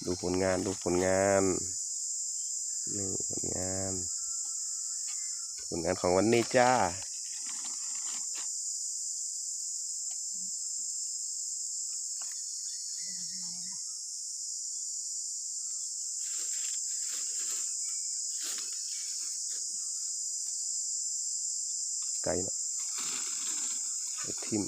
ดูผลงานดูผลงานนี่ผลงานของวันนี้จ้าไก่นะไอ้ทิม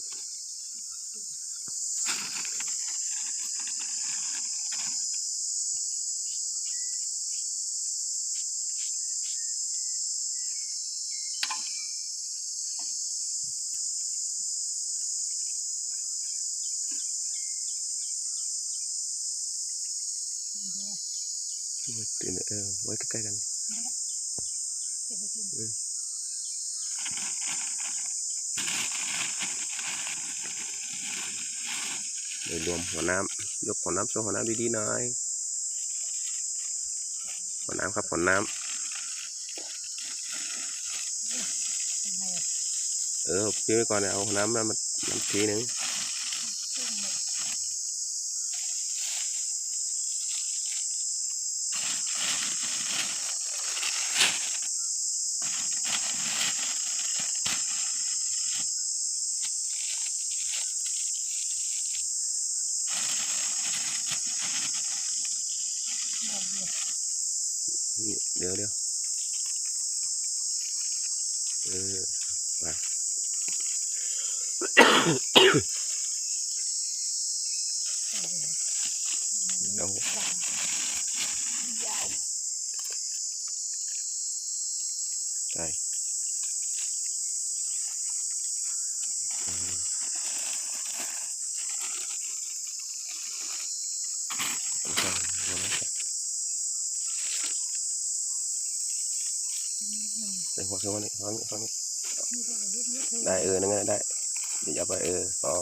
ตื่นไว้ใกล้ๆกันโดยรวมหัวน้ำยกหัวน้ำโชว์หัวน้ำดีๆหน่อยหัวน้ำครับหัวน้ำพี่ไว้ก่อนเนี่ยเอาหัวน้ำมาทีหนึ่งเดี๋ยวมาเอาใช่ใส่หัวเข้ามานี่ฟังได้นั่นไงได้เดี๋ยวอย่าไปพอ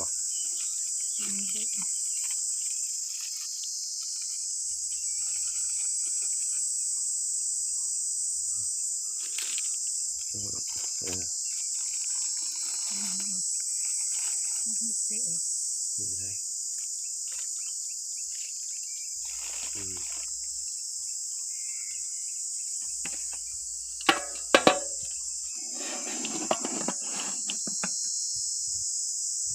นี่ได้